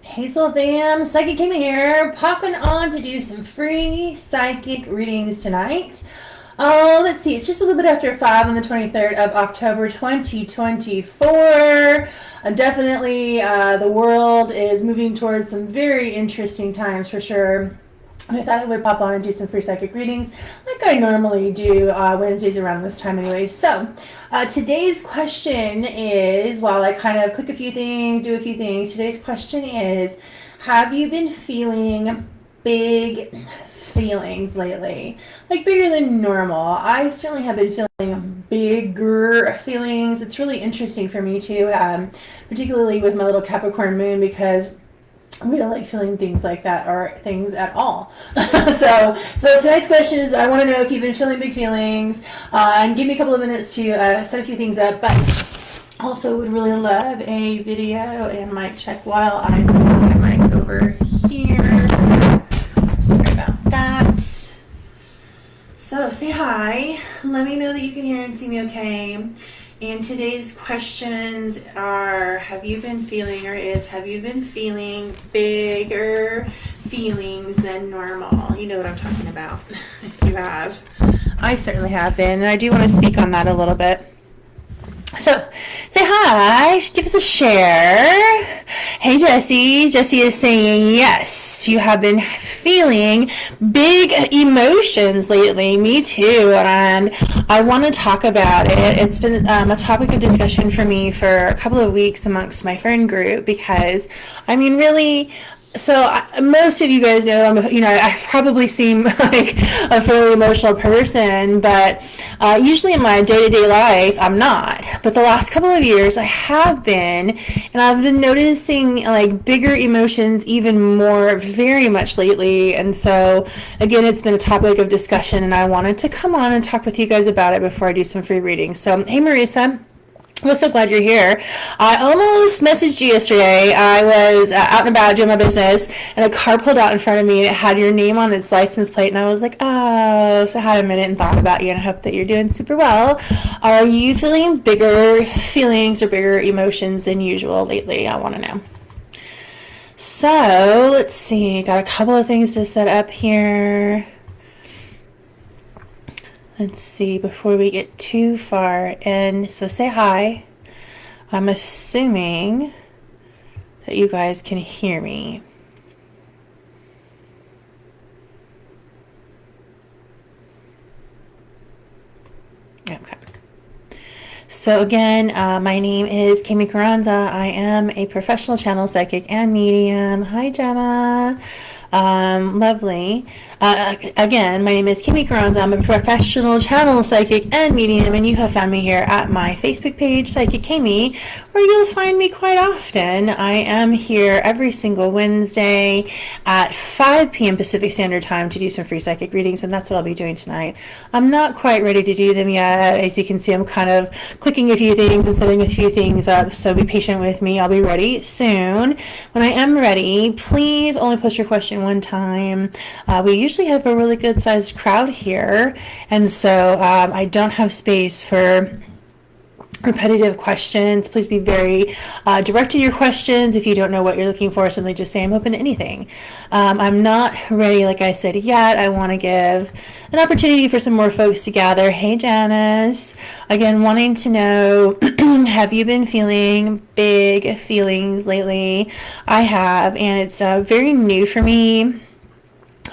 Hazel Bam, Psychic Amy here, popping on to do some free psychic readings tonight. Let's see, it's just a little bit after 5 on the 23rd of October 2024. Definitely the world is moving towards some very interesting times for sure. I thought I would pop on and do some free psychic readings like I normally do Wednesdays around this time anyway. So today's question is, while I kind of click a few things, do a few things, today's question is, have you been feeling big feelings lately? Like bigger than normal. I certainly have been feeling bigger feelings. It's really interesting for me too, particularly with my little Capricorn moon, because we don't like feeling things like that or things at all. so tonight's question is, I want to know if you've been feeling big feelings, and give me a couple of minutes to set a few things up, but also would really love a video and mic check while I move my mic over here. Sorry about that. So say hi, let me know that you can hear and see me okay. And today's questions are, have you been feeling bigger feelings than normal? You know what I'm talking about. If you have. I certainly have been, and I do want to speak on that a little bit. So, say hi, give us a share. Hey Jessie. Jessie is saying, yes, you have been feeling big emotions lately. Me too, and I want to talk about it. It's been a topic of discussion for me for a couple of weeks amongst my friend group, because, I mean, really, most of you guys know, I probably seem like a fairly emotional person, but usually in my day-to-day life, I'm not. But the last couple of years, I have been, and I've been noticing like bigger emotions even more, very much lately. And so, again, it's been a topic of discussion, and I wanted to come on and talk with you guys about it before I do some free readings. So, hey, Marisa. I'm so glad you're here. I almost messaged you yesterday. I was out and about doing my business, and a car pulled out in front of me, and it had your name on its license plate, and I was like, oh, so I had a minute and thought about you, and I hope that you're doing super well. Are you feeling bigger feelings or bigger emotions than usual lately? I want to know. So, let's see. Got a couple of things to set up here. Let's see, before we get too far in, so say hi. I'm assuming that you guys can hear me. Okay. So again, my name is Kami Carranza. I am a professional channel psychic and medium. Hi, Gemma. Lovely. Again, my name is Kami Carranza. I'm a professional channel psychic and medium, and you have found me here at my Facebook page, Psychic Kami, where you'll find me quite often. I am here every single Wednesday at 5 p.m. Pacific Standard Time to do some free psychic readings, and that's what I'll be doing tonight. I'm not quite ready to do them yet. As you can see, I'm kind of clicking a few things and setting a few things up, so be patient with me. I'll be ready soon. When I am ready, please only post your question one time. We usually have a really good sized crowd here, and so I don't have space for repetitive questions. Please be very direct in your questions. If you don't know what you're looking for, simply just say I'm open to anything. I'm not ready, like I said, yet. I want to give an opportunity for some more folks to gather. Hey, Janice. Again, wanting to know, have you been feeling big feelings lately? I have, and it's very new for me.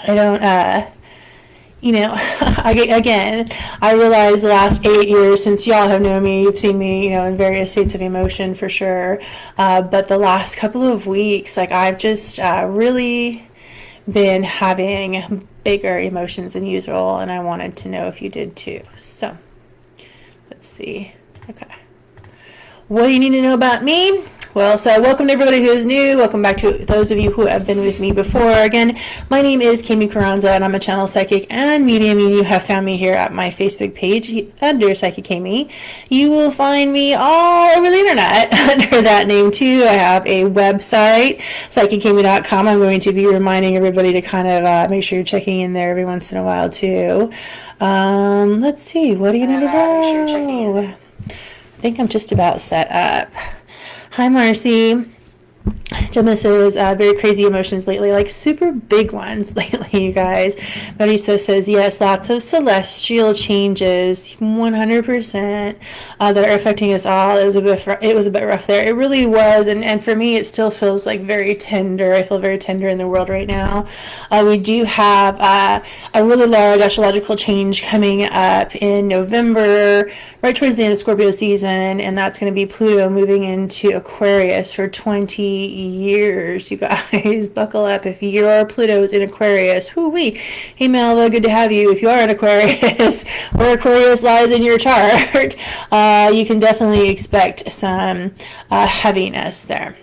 I don't, I realize the last 8 years since y'all have known me, you've seen me, in various states of emotion for sure. But the last couple of weeks, I've just really been having bigger emotions than usual, and I wanted to know if you did too. So, let's see. Okay. What do you need to know about me? Well, so welcome to everybody who is new. Welcome back to those of you who have been with me before. Again, my name is Kami Carranza, and I'm a channel psychic and medium. You have found me here at my Facebook page under Psychic Kami. You will find me all over the internet under that name too. I have a website, psychickami.com. I'm going to be reminding everybody to kind of make sure you're checking in there every once in a while too. Let's see. What do you need to know? I think I'm just about set up. Hi, Marcy. Gemma says, very crazy emotions lately, like super big ones lately, you guys. Marisa says, yes, lots of celestial changes, 100%, that are affecting us all. It was a bit rough there. It really was, and for me, it still feels like very tender. I feel very tender in the world right now. We do have a really large astrological change coming up in November, right towards the end of Scorpio season, and that's going to be Pluto moving into Aquarius for 20 years, you guys. Buckle up if your Pluto's in Aquarius. Hoo-wee. Hey Melva, good to have you. If you are in Aquarius or Aquarius lies in your chart, you can definitely expect some heaviness there.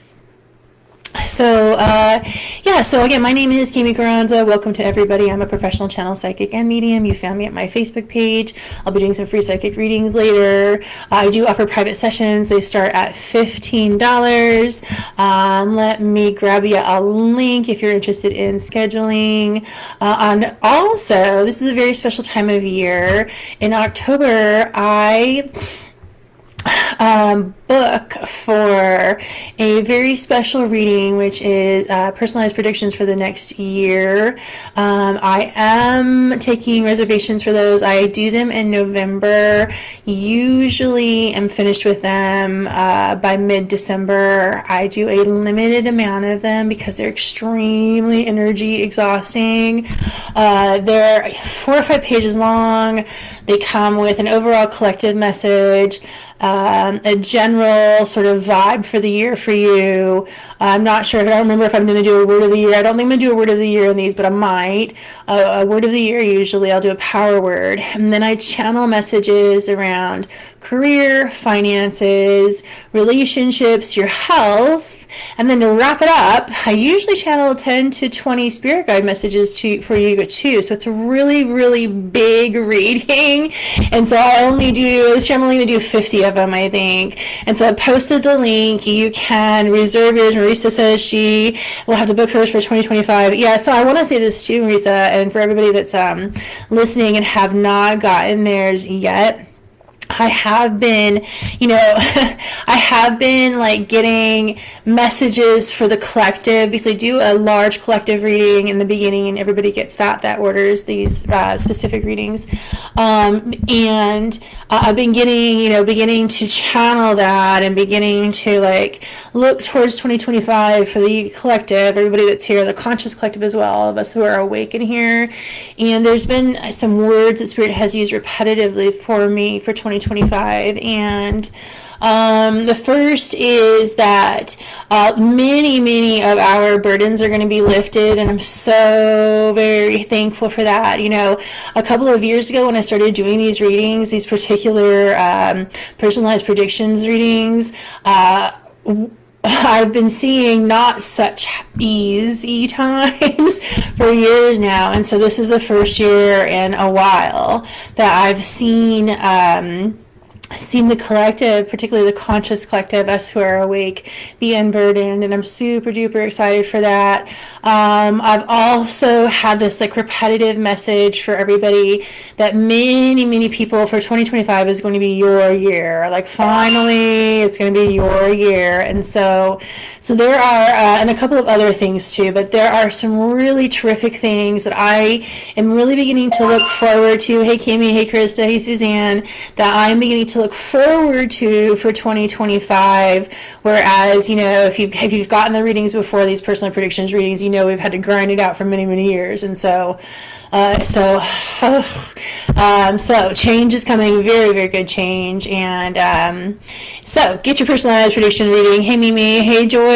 So, so again, my name is Kami Carranza. Welcome to everybody. I'm a professional channel psychic and medium. You found me at my Facebook page. I'll be doing some free psychic readings later. I do offer private sessions. They start at $15. Let me grab you a link if you're interested in scheduling. And also, this is a very special time of year. In October, I book for a very special reading, which is personalized predictions for the next year. I am taking reservations for those. I do them in November. Usually am finished with them by mid-December. I do a limited amount of them because they're extremely energy exhausting. They're 4 or 5 pages long. They come with an overall collective message, a general sort of vibe for the year for you. I'm not sure. I don't remember if I'm going to do a word of the year. I don't think I'm going to do a word of the year in these, but I might. A word of the year, usually I'll do a power word. And then I channel messages around career, finances, relationships, your health. And then to wrap it up, I usually channel 10 to 20 spirit guide messages for you too. So it's a really, really big reading. And so this year I'm only going to do 50 of them, I think. And so I posted the link. You can reserve yours. Marisa says she will have to book hers for 2025. Yeah, so I want to say this too, Marisa, and for everybody that's listening and have not gotten theirs yet. I have been, like getting messages for the collective because I do a large collective reading in the beginning and everybody gets that orders these specific readings. And I've been beginning to channel that and beginning to like look towards 2025 for the collective, everybody that's here, the conscious collective as well, all of us who are awake in here. And there's been some words that Spirit has used repetitively for me for 2025. And the first is that many of our burdens are going to be lifted, and I'm so very thankful for that. A couple of years ago when I started doing these readings, these particular personalized predictions readings, I've been seeing not such easy times for years now, and so this is the first year in a while that I've seen the collective, particularly the conscious collective, us who are awake, be unburdened, and I'm super duper excited for that. I've also had this like repetitive message for everybody that many people for 2025 is going to be your year. Like finally, it's going to be your year. And so there are, and a couple of other things too, but there are some really terrific things that I am really beginning to look forward to. Hey Kimmy, hey Krista, hey Suzanne, that I'm beginning to look forward to for 2025. Whereas, if you've gotten the readings before, these personal predictions readings, we've had to grind it out for many years. And so change is coming, very, very good change. And so get your personalized prediction reading. Hey Mimi, hey Joyce.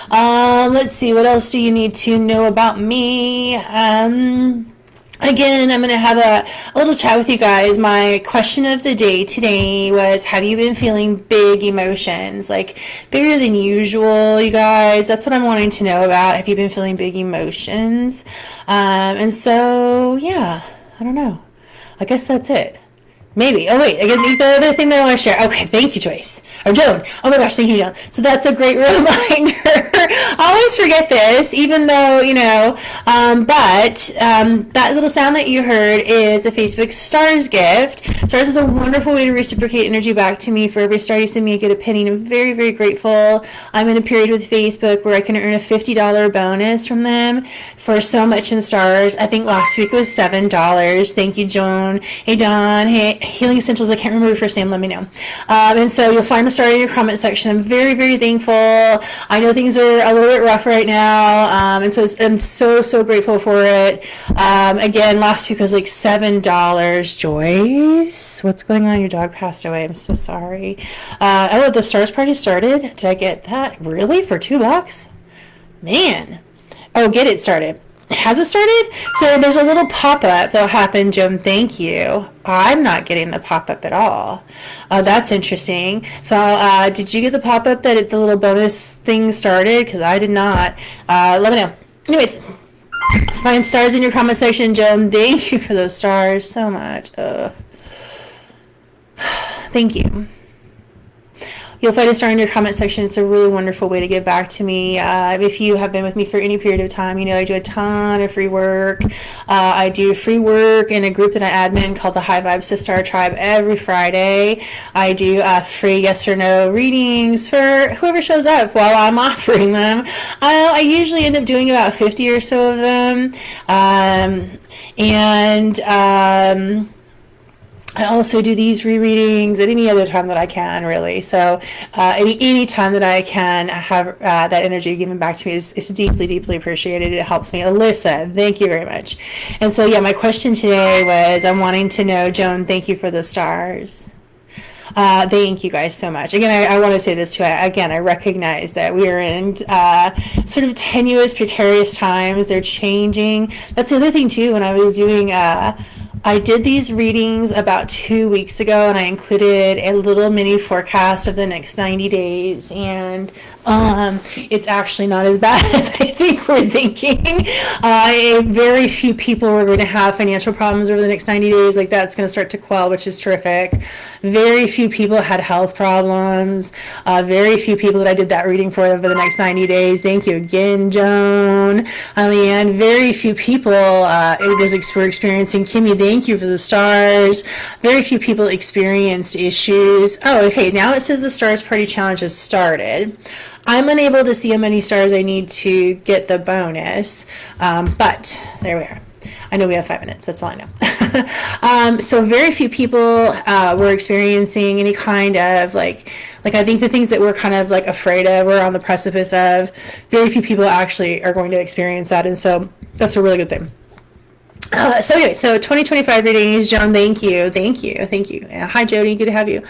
Let's see, what else do you need to know about me? Again, I'm going to have a little chat with you guys. My question of the day today was, have you been feeling big emotions, like bigger than usual, you guys? That's what I'm wanting to know about. Have you been feeling big emotions? And so, yeah, I don't know. I guess that's it. Maybe. Oh, wait. Again, the other thing that I want to share. Okay. Thank you, Joyce. Or Joan. Oh my gosh. Thank you, Joan. So that's a great reminder. I always forget this, even though, that little sound that you heard is a Facebook Stars gift. Stars is a wonderful way to reciprocate energy back to me. For every star you send me, I get a penny. And I'm very, very grateful. I'm in a period with Facebook where I can earn a $50 bonus from them for so much in stars. I think last week was $7. Thank you, Joan. Hey, Don. Hey, Healing Essentials. I can't remember your first name. Let me know. And so you'll find the star in your comment section. I'm very, very thankful. I know things are a little bit rough right now. And so I'm so grateful for it. Again, last week was like $7. Joyce, what's going on? Your dog passed away. I'm so sorry. Oh, the stars party started. Did I get that? Really? For $2? Man. Oh, get it started. Has it started? So there's a little pop-up that'll happen, Joan. Thank you. I'm not getting the pop-up at all. That's interesting. So did you get the pop-up that the little bonus thing started? Because I did not. Let me know. Anyways, let's find stars in your comment section, Joan. Thank you for those stars so much. Thank you. You'll find a star in your comment section. It's a really wonderful way to give back to me. If you have been with me for any period of time, you know I do a ton of free work. I do free work in a group that I admin called the High Vibes Star Tribe every Friday. I do free yes or no readings for whoever shows up while I'm offering them. I usually end up doing about 50 or so of them. I also do these rereadings at any other time that I can, really. So any time that I can have that energy given back to me is deeply, deeply appreciated. It helps me. Alyssa, thank you very much. And so, yeah, my question today was, I'm wanting to know, Joan, thank you for the stars. Thank you guys so much. Again, I want to say this too. I recognize that we are in sort of tenuous, precarious times. They're changing. That's the other thing too. When I was doing I did these readings about 2 weeks ago, and I included a little mini forecast of the next 90 days, and it's actually not as bad as I think we're thinking. Very few people are going to have financial problems over the next 90 days. Like, that's going to start to quell, which is terrific. Very few people had health problems. Very few people that I did that reading for over the next 90 days. Thank you again, Joan. Leanne, very few people were experiencing. Kimmy, thank you for the stars. Very few people experienced issues. Oh, okay, now it says the Stars Party Challenge has started. I'm unable to see how many stars I need to get the bonus, but there we are. I know we have 5 minutes. That's all I know. So very few people were experiencing any kind of like I think the things that we're kind of like afraid of, we're on the precipice of, very few people actually are going to experience that. And so that's a really good thing. So anyway, so 2025 readings, Joan, thank you. Hi, Jody, good to have you.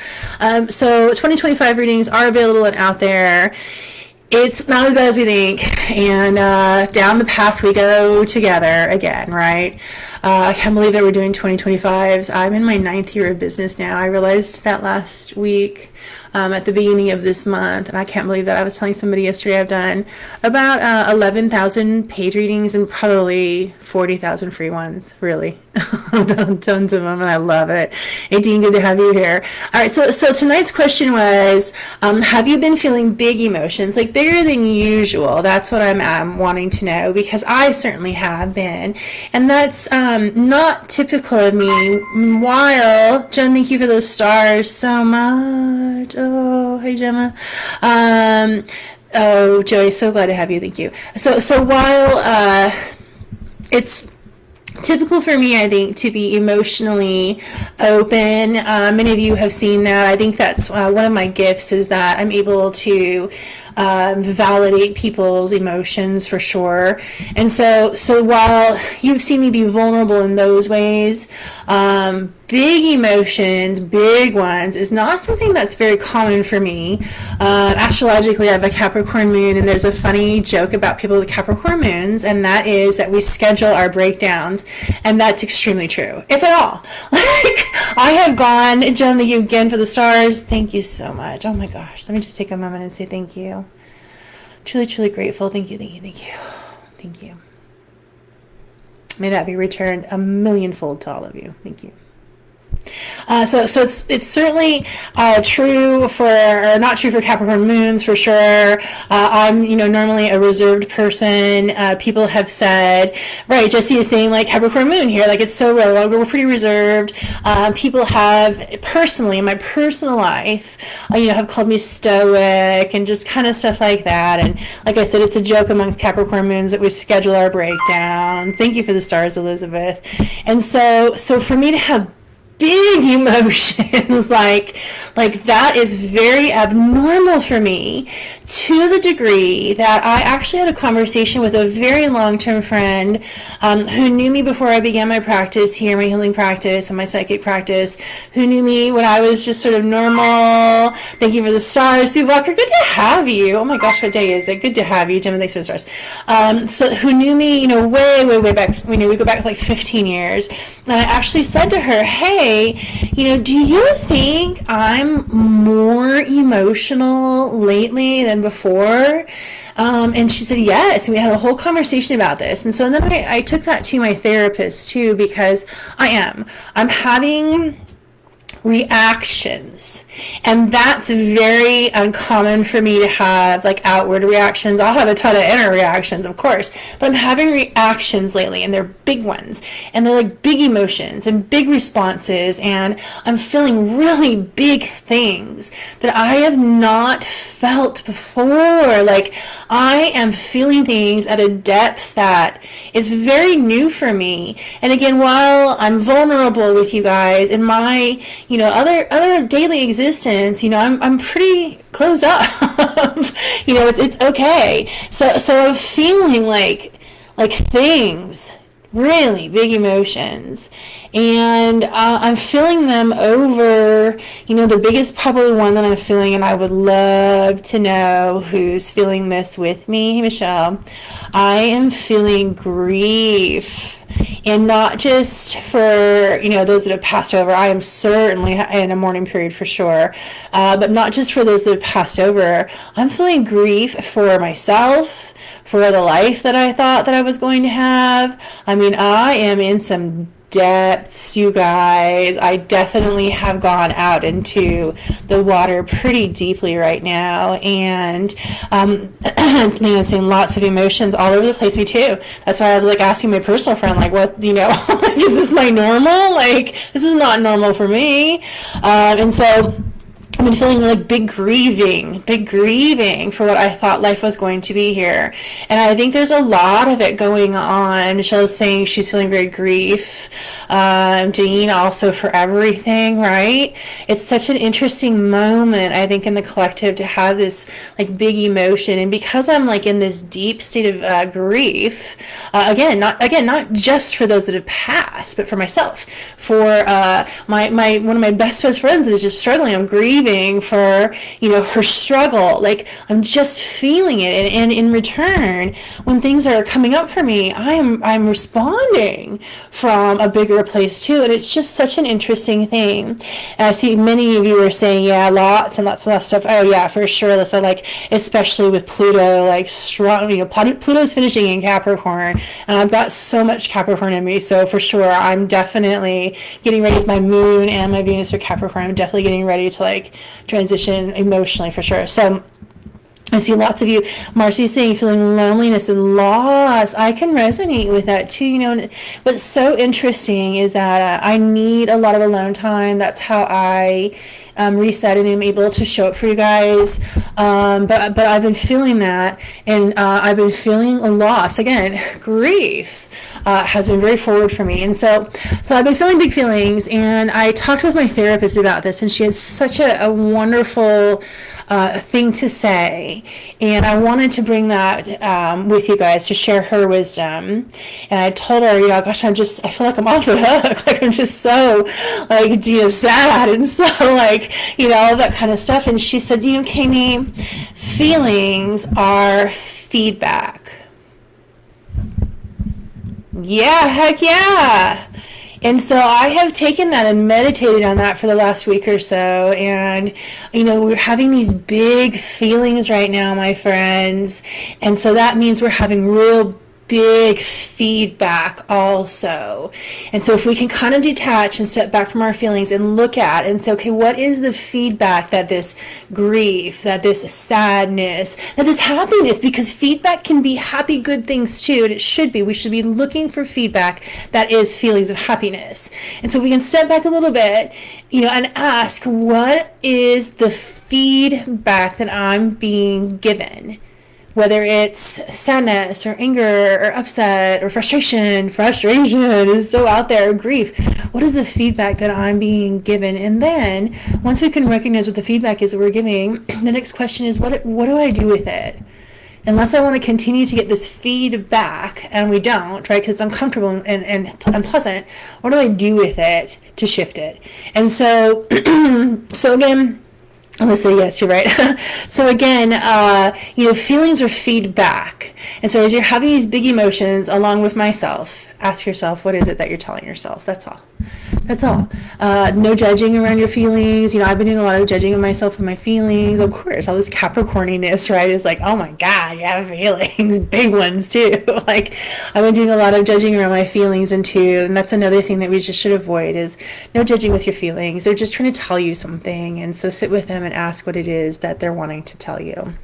So 2025 readings are available and out there. It's not as bad as we think, and down the path we go together again, right? I can't believe that we're doing 2025s. I'm in my 9th year of business now. I realized that last week at the beginning of this month, and I can't believe that. I was telling somebody yesterday I've done about 11,000 paid readings and probably 40,000 free ones, really. I've done tons of them, and I love it. Hey, Dean, good to have you here. All right, so tonight's question was, have you been feeling big emotions, like bigger than usual? That's what I'm wanting to know, because I certainly have been, and that's not typical of me. While, Joan, thank you for those stars so much. Oh, hey, Gemma. Oh, Joey, so glad to have you. Thank you. So while it's typical for me, I think, to be emotionally open. Many of you have seen that. I think that's one of my gifts, is that I'm able to validate people's emotions, for sure. And so while you've seen me be vulnerable in those ways, big emotions, big ones, is not something that's very common for me. Astrologically, I have a Capricorn moon, and there's a funny joke about people with Capricorn moons, and that is that we schedule our breakdowns, and that's extremely true, if at all. Like, I have gone, Joan, thank you again for the stars. Thank you so much. Oh my gosh. Let me just take a moment and say thank you. Truly, truly grateful. Thank you. May that be returned a millionfold to all of you. Thank you. So it's certainly true for, or not true for Capricorn moons for sure. I'm, normally a reserved person. People have said, right, Jesse is saying like Capricorn moon here, like it's so real. We're pretty reserved. People have personally, in my personal life, have called me stoic and just kind of stuff like that. And like I said, it's a joke amongst Capricorn moons that we schedule our breakdown. Thank you for the stars, Elizabeth. And so for me to have big emotions like that is very abnormal for me, to the degree that I actually had a conversation with a very long-term friend who knew me before I began my practice here, my healing practice and my psychic practice, who knew me when I was just sort of normal. Thank you for the stars, Sue Walker. Good to have you. Oh my gosh, what day is it? Good to have you, Jim, and thanks for the stars. So who knew me, way back. We go back like 15 years. And I actually said to her, hey, do you think I'm more emotional lately than before? And she said, yes. And we had a whole conversation about this. And so then I took that to my therapist too, because I'm having reactions, and that's very uncommon for me to have, like outward reactions. I'll have a ton of inner reactions, of course, but I'm having reactions lately, and they're big ones, and they're like big emotions and big responses, and I'm feeling really big things that I have not felt before. Like I am feeling things at a depth that is very new for me. And again, while I'm vulnerable with you guys in my other daily existence, I'm pretty closed up. It's okay. So I'm feeling like things, really big emotions, and I'm feeling them over, the biggest probably one that I'm feeling, and I would love to know who's feeling this with me. Hey, Michelle. I am feeling grief. And not just for, those that have passed over. I am certainly in a mourning period for sure. But not just for those that have passed over. I'm feeling grief for myself, for the life that I thought that I was going to have. I mean, I am in some depths, you guys. I definitely have gone out into the water pretty deeply right now, and I'm seeing lots of emotions all over the place. Me too. That's why I was like asking my personal friend, like, what, like, is this my normal? Like, this is not normal for me. And so I've been feeling like big grieving for what I thought life was going to be here. And I think there's a lot of it going on. Michelle's saying she's feeling great grief. Dean also for everything, right? It's such an interesting moment, I think, in the collective to have this like big emotion. And because I'm like in this deep state of grief, not just for those that have passed, but for myself, for my one of my best friends that is just struggling. I'm grieving for her struggle. Like I'm just feeling it, and in return, when things are coming up for me, I'm responding from a bigger place too. And it's just such an interesting thing. And I see many of you are saying, yeah, lots and lots of stuff. Oh yeah, for sure, Alyssa. Like especially with Pluto, like strong. Pluto's finishing in Capricorn, and I've got so much Capricorn in me. So for sure, I'm definitely getting ready with my Moon and my Venus or Capricorn. I'm definitely getting ready to like transition emotionally for sure. So I see lots of you. Marcy's saying feeling loneliness and loss. I can resonate with that too. What's so interesting is that I need a lot of alone time. That's how I reset and am able to show up for you guys. But I've been feeling that, and I've been feeling a loss. Again, grief. Has been very forward for me. And so I've been feeling big feelings, and I talked with my therapist about this, and she had such a wonderful thing to say, and I wanted to bring that with you guys to share her wisdom. And I told her, gosh, I feel like I'm off the hook. Like I'm just so like, sad and so like, all that kind of stuff. And she said, Kami, feelings are feedback. Yeah, heck yeah. And so I have taken that and meditated on that for the last week or so. And, we're having these big feelings right now, my friends. And so that means we're having real big feedback also. And so if we can kind of detach and step back from our feelings and look at and say, okay, what is the feedback that this grief, that this sadness, that this happiness, because feedback can be happy, good things too, and it should be. We should be looking for feedback that is feelings of happiness. And so we can step back a little bit, and ask, what is the feedback that I'm being given? Whether it's sadness or anger or upset or frustration is so out there, or grief. What is the feedback that I'm being given? And then once we can recognize what the feedback is that we're giving, the next question is, what do I do with it? Unless I want to continue to get this feedback, and we don't, right, because it's uncomfortable and unpleasant, what do I do with it to shift it? And so, again, I'm going to say yes, you're right. So again, feelings are feedback. And so as you're having these big emotions along with myself, ask yourself, what is it that you're telling yourself? That's all. No judging around your feelings. I've been doing a lot of judging of myself and my feelings. Of course, all this Capricorniness, right, is like, oh my God, you have feelings, big ones too. Like, I've been doing a lot of judging around my feelings and that's another thing that we just should avoid, is no judging with your feelings. They're just trying to tell you something. And so sit with them and ask what it is that they're wanting to tell you.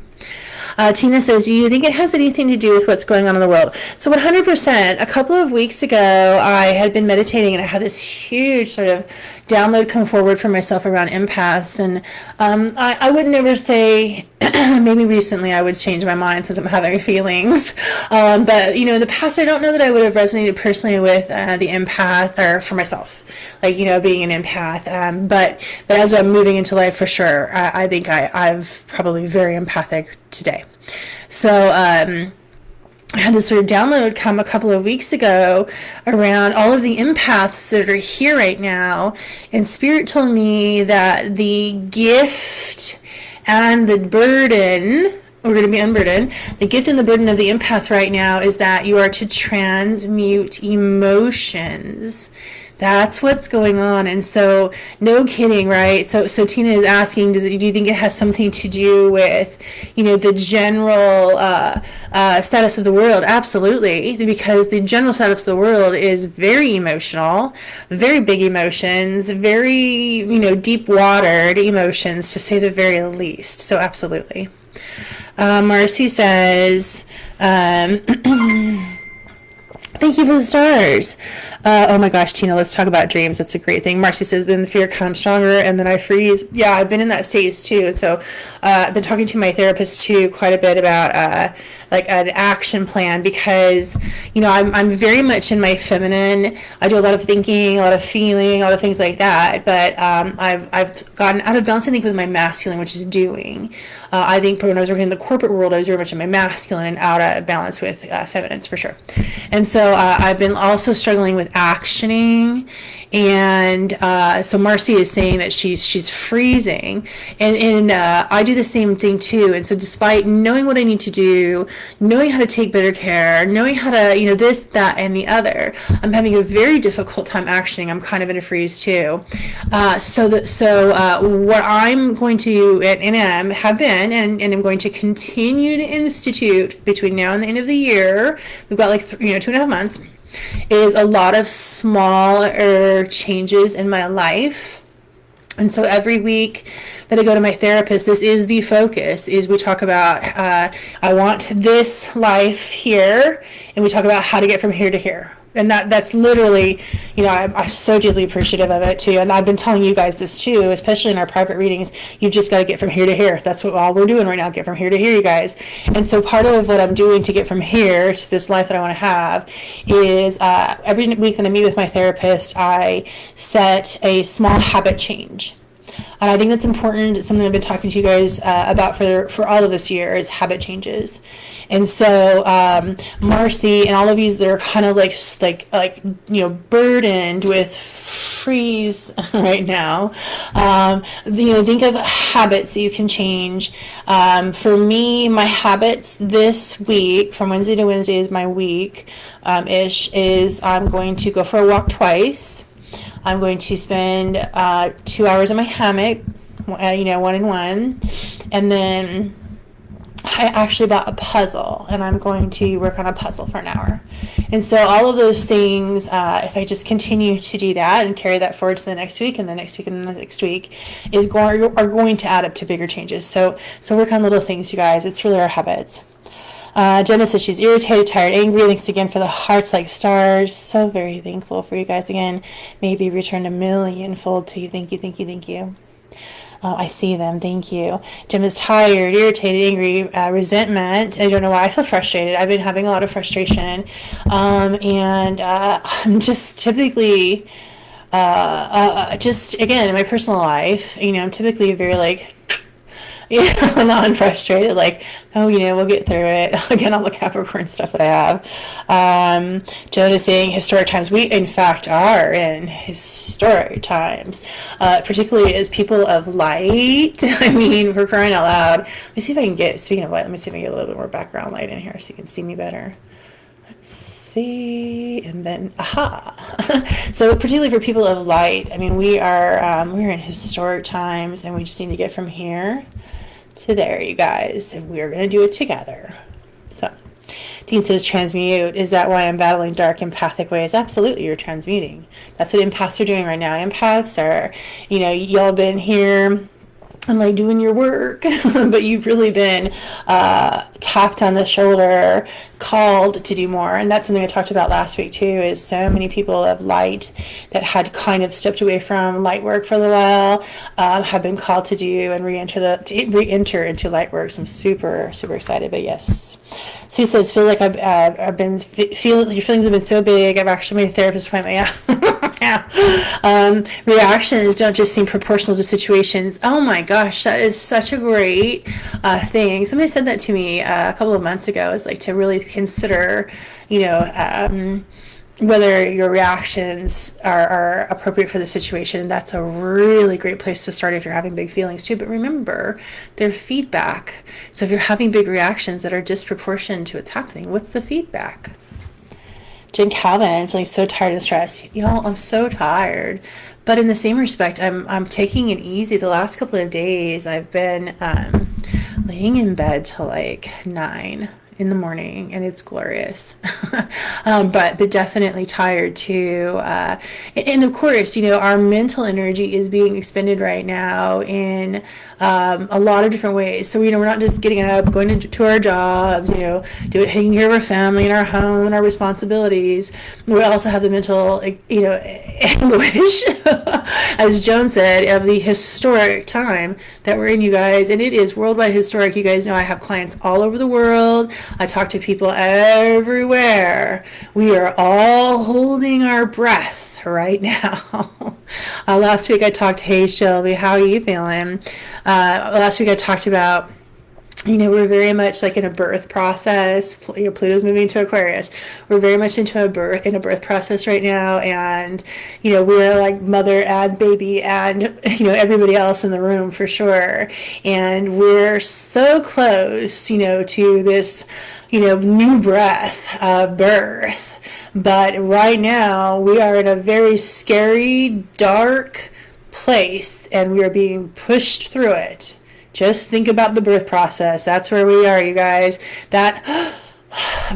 Tina says, do you think it has anything to do with what's going on in the world? So 100%. A couple of weeks ago, I had been meditating and I had this huge sort of download come forward for myself around empaths. And I would never say, maybe recently I would change my mind since I'm having feelings. But, in the past, I don't know that I would have resonated personally with the empath, or for myself, like, being an empath. But as I'm moving into life, for sure, I think I've probably very empathic today. So I had this sort of download come a couple of weeks ago around all of the empaths that are here right now, and Spirit told me that the gift and the burden, we're going to be unburdened, the gift and the burden of the empath right now is that you are to transmute emotions. That's what's going on. And so, no kidding, right? So Tina is asking, do you think it has something to do with, the general status of the world? Absolutely, because the general status of the world is very emotional, very big emotions, very, deep-watered emotions, to say the very least. So absolutely. Marcy says, thank you for the stars. Oh my gosh, Tina, let's talk about dreams. That's a great thing. Marcy says, then the fear comes stronger and then I freeze. Yeah, I've been in that stage too. So I've been talking to my therapist too quite a bit about like an action plan, because I'm very much in my feminine. I do a lot of thinking, a lot of feeling, a lot of things like that. But I've gotten out of balance, I think, with my masculine, which is doing. I think when I was working in the corporate world, I was very much in my masculine and out of balance with feminines, for sure. And so I've been also struggling with actioning, and so Marcy is saying that she's freezing, and I do the same thing too. And so despite knowing what I need to do, knowing how to take better care, knowing how to this, that, and the other, I'm having a very difficult time actioning. I'm kind of in a freeze too. So what I'm going to have been and I'm going to continue to institute between now and the end of the year, we've got like 2.5 months, is a lot of smaller changes in my life. And so every week that I go to my therapist, this is the focus, is we talk about, I want this life here, and we talk about how to get from here to here. And that's literally, I'm so deeply appreciative of it too. And I've been telling you guys this too, especially in our private readings. You've just got to get from here to here. That's what all we're doing right now, get from here to here, you guys. And so part of what I'm doing to get from here to this life that I want to have is every week that I meet with my therapist, I set a small habit change. And I think that's important. It's something I've been talking to you guys about for all of this year, is habit changes. And so Marcy and all of you that are kind of like burdened with freeze right now, think of habits that you can change. For me, my habits this week, from Wednesday to Wednesday is my week, is I'm going to go for a walk twice. I'm going to spend 2 hours in my hammock, one and one, and then I actually bought a puzzle, and I'm going to work on a puzzle for an hour. And so all of those things, if I just continue to do that and carry that forward to the next week and the next week and the next week, are going to add up to bigger changes. So work on little things, you guys. It's really our habits. Jenna says she's irritated, tired, angry. Thanks again for the hearts like stars. So very thankful for you guys again. Maybe returned a millionfold to you. Thank you, thank you, thank you. I see them. Thank you. Jim is tired, irritated, angry, resentment. I don't know why I feel frustrated. I've been having a lot of frustration. And I'm just typically, just again, in my personal life, I'm typically very like, non-frustrated, like, we'll get through it. Again, all the Capricorn stuff that I have. Joe is saying historic times. We, in fact, are in historic times, particularly as people of light. I mean, for crying out loud. Let me see if I can get, speaking of light, let me see if I can get a little bit more background light in here so you can see me better. Let's see, and then, aha. So particularly for people of light, I mean, we're in historic times, and we just need to get from here to there, you guys, and we're going to do it together. So Dean says transmute. Is that why I'm battling dark empathic ways? Absolutely, you're transmuting. That's what empaths are doing right now. Empaths are, y'all been here and like doing your work, but you've really been tapped on the shoulder, called to do more. And that's something I talked about last week too, is so many people of light that had kind of stepped away from light work for a little while have been called to do and re-enter into light work. So I'm super, super excited. But yes, Sue says, feel like I've been feel your feelings have been so big. I've actually made a therapist appointment. Yeah. Reactions don't just seem proportional to situations. Oh my gosh, that is such a great thing. Somebody said that to me a couple of months ago. Is like to really consider, whether your reactions are appropriate for the situation. That's a really great place to start if you're having big feelings too. But remember, they're feedback. So if you're having big reactions that are disproportionate to what's happening, what's the feedback? Jen Calvin, feeling so tired and stressed. Y'all, I'm so tired. But in the same respect, I'm taking it easy. The last couple of days, I've been laying in bed till like 9 in the morning, and it's glorious. But definitely tired too. And of course, our mental energy is being expended right now in a lot of different ways. So, we're not just getting up, going into our jobs, taking care of our family and our home and our responsibilities. We also have the mental, anguish, as Joan said, of the historic time that we're in, you guys. And it is worldwide historic. You guys know I have clients all over the world. I talk to people everywhere. We are all holding our breath right now. Last week I talked, hey Shelby, how are you feeling? Last week I talked about, we're very much like in a birth process. Pluto's moving to Aquarius. We're very much in a birth process right now, and we're like mother and baby and everybody else in the room for sure. And we're so close, to this, new breath of birth. But right now we are in a very scary, dark place, and we are being pushed through it. Just think about the birth process. That's where we are, you guys. That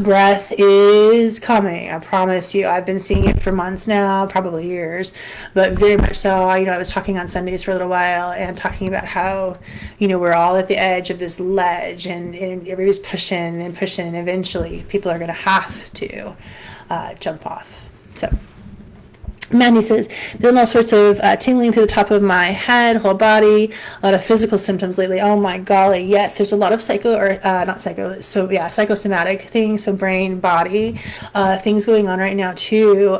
breath is coming. I promise you. I've been seeing it for months now, probably years, but very much so. I was talking on Sundays for a little while and talking about how, we're all at the edge of this ledge, and everybody's pushing and pushing, and eventually people are going to have to jump off. So Mandy says, feeling all sorts of tingling through the top of my head, whole body, a lot of physical symptoms lately. Oh my golly, yes, there's a lot of psychosomatic things, so brain, body, things going on right now too.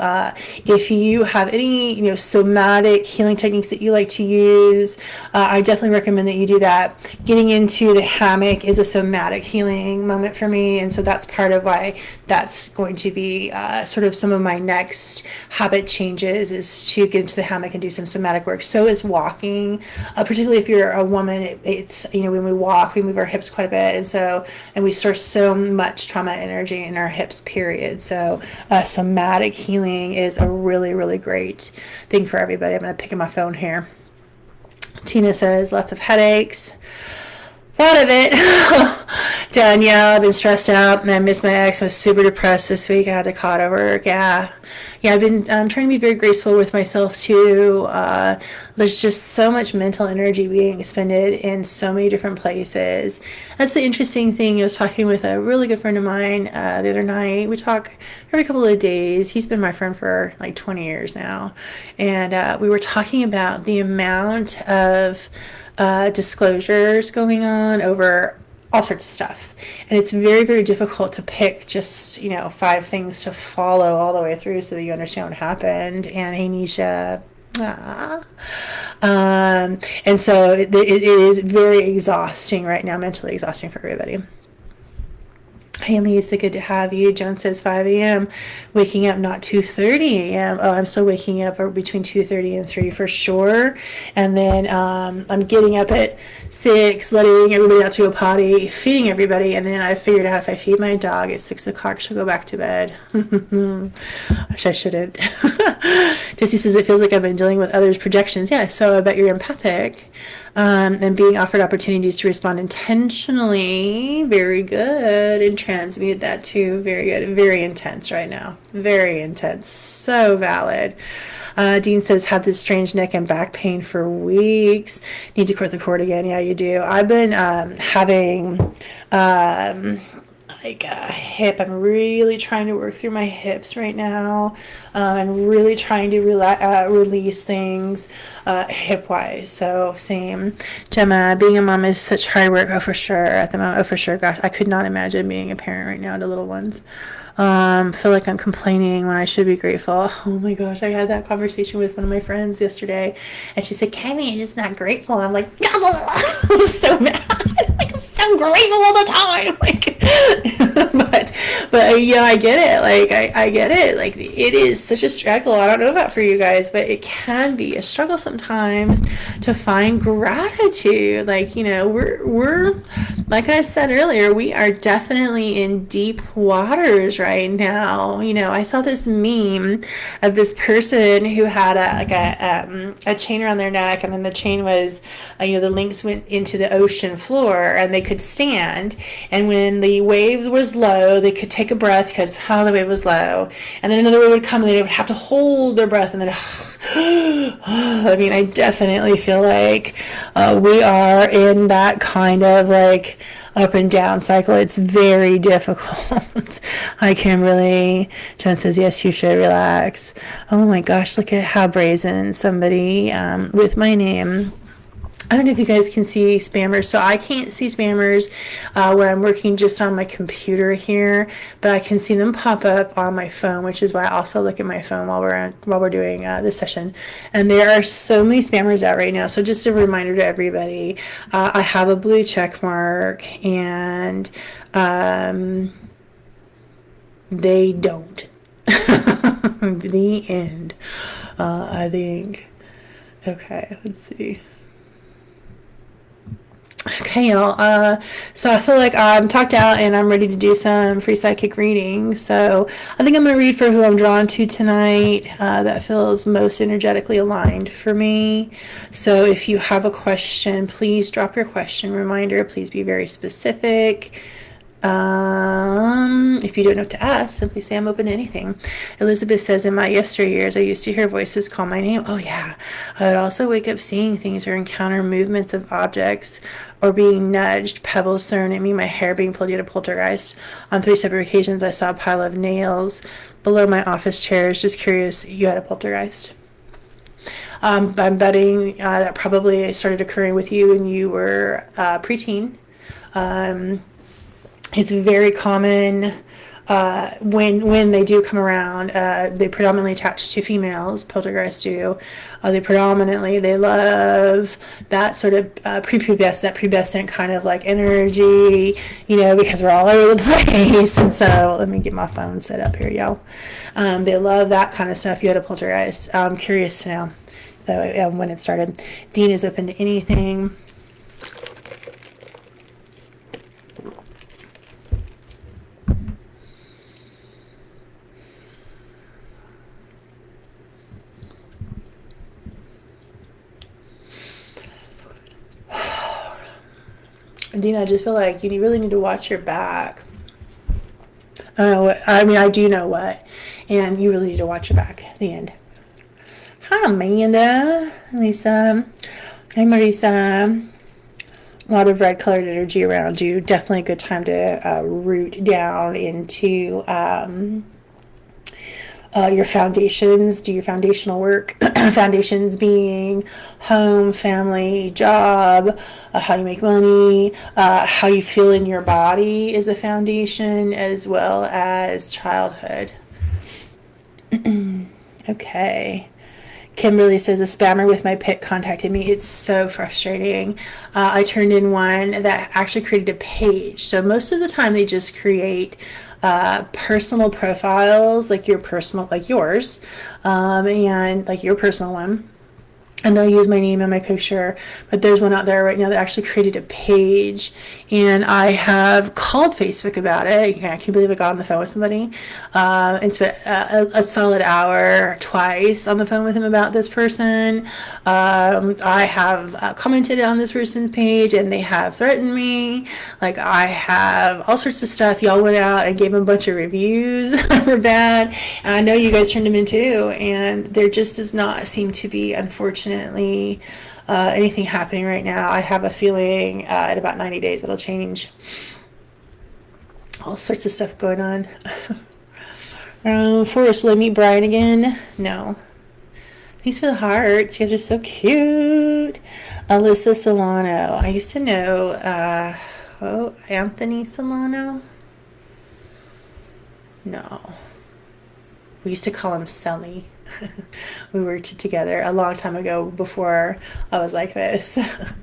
If you have any, somatic healing techniques that you like to use, I definitely recommend that you do that. Getting into the hammock is a somatic healing moment for me, and so that's part of why that's going to be sort of some of my next habit changes, is to get into the hammock and do some somatic work. So is walking, particularly if you're a woman. It's when we walk, we move our hips quite a bit, and we store so much trauma energy in our hips, period. So somatic healing is a really, really great thing for everybody. I'm going to pick up my phone here. Tina says lots of headaches. A lot of it. Done, yeah. I've been stressed out, and I missed my ex. I was super depressed this week. I had to call it over. Yeah, yeah. I've been trying to be very graceful with myself too. There's just so much mental energy being expended in so many different places. That's the interesting thing. I was talking with a really good friend of mine the other night. We talk every couple of days. He's been my friend for like 20 years now, and we were talking about the amount of disclosures going on over all sorts of stuff. And it's very, very difficult to pick just, 5 things to follow all the way through so that you understand what happened. And hey, Nisha. And so it is very exhausting right now, mentally exhausting for everybody. Hey Lisa, good to have you. Joan says 5 a.m. Waking up, not 2:30 a.m. Oh, I'm still waking up between 2:30 and 3 for sure. And then I'm getting up at 6, letting everybody out to a potty, feeding everybody. And then I figured out if I feed my dog at 6 o'clock, she'll go back to bed. Wish I shouldn't. Jessie says it feels like I've been dealing with others' projections. Yeah, so I bet you're empathic. And being offered opportunities to respond intentionally, very good, and transmute that too, very good, very intense right now, very intense, so valid. Dean says, had this strange neck and back pain for weeks. Need to cut the cord again. Yeah, you do. I've been having like a hip. I'm really trying to work through my hips right now. I'm really trying to release things hip wise. So same. Gemma, being a mom is such hard work. Oh, for sure. At the moment, oh, for sure. Gosh, I could not imagine being a parent right now to little ones. Feel like I'm complaining when I should be grateful. Oh my gosh, I had that conversation with one of my friends yesterday, and she said, "Kami, you're just not grateful." And I'm like, I was so mad. Like, I'm so grateful all the time. Like, but yeah, I get it. Like, I get it. Like, it is such a struggle. I don't know about for you guys, but it can be a struggle sometimes to find gratitude. Like, we're like I said earlier, we are definitely in deep waters right now. I saw this meme of this person who had a chain around their neck, and then the chain was, the links went into the ocean floor, and they could stand. And when the wave was low, they could take a breath because the wave was low, and then another wave would come, and they would have to hold their breath, and then I mean, I definitely feel like we are in that kind of like up and down cycle. It's very difficult. I can really. John says, yes, you should relax. Oh my gosh, look at how brazen somebody with my name. I don't know if you guys can see spammers. So I can't see spammers where I'm working just on my computer here, but I can see them pop up on my phone, which is why I also look at my phone while we're doing this session. And there are so many spammers out right now. So just a reminder to everybody, I have a blue check mark, and they don't. The end. I think. Okay, let's see. Okay, y'all. So I feel like I'm talked out and I'm ready to do some free psychic readings. So I think I'm going to read for who I'm drawn to tonight. That feels most energetically aligned for me. So if you have a question, please drop your question. Reminder, please be very specific. If you don't know what to ask, simply say I'm open to anything. Elizabeth says, in my yesteryears, I used to hear voices call my name. Oh yeah. I would also wake up seeing things or encounter movements of objects or being nudged, pebbles thrown at me, my hair being pulled. Yet a poltergeist. On 3 separate occasions, I saw a pile of nails below my office chairs. Just curious, you had a poltergeist? I'm betting that probably started occurring with you when you were preteen. It's very common when they do come around. They predominantly attach to females. Poltergeists do. They love that sort of prepubescent kind of like energy, because we're all over the place. And so let me get my phone set up here, y'all. They love that kind of stuff. You had a poltergeist. I'm curious to know when it started. Dean is open to anything. Dina, I just feel like you really need to watch your back. I don't know what, I mean, I do know what. And you really need to watch your back at the end. Hi, Amanda. Lisa. Hi, Marisa. A lot of red colored energy around you. Definitely a good time to root down into your foundations, do your foundational work. Foundations being home, family, job, how you make money, how you feel in your body is a foundation, as well as childhood. Okay. Kimberly says, a spammer with my pic contacted me. It's so frustrating. I turned in one that actually created a page. So most of the time they just create personal profiles, like your personal, like yours, and like your personal one. And they'll use my name and my picture, but there's one out there right now that actually created a page, and I have called Facebook about it. I can't believe I got on the phone with somebody and spent a solid hour twice on the phone with him about this person. I have commented on this person's page, and they have threatened me. Like, I have all sorts of stuff. Y'all went out and gave him a bunch of reviews that were bad, and I know you guys turned them in too, and there just does not seem to be, unfortunately, anything happening right now. I have a feeling in about 90 days it'll change. All sorts of stuff going on. Forrest, will I meet Brian again? No. Thanks for the hearts. You guys are so cute. Alyssa Solano. I used to know Anthony Solano. No. We used to call him Sully. We worked together a long time ago before I was like this.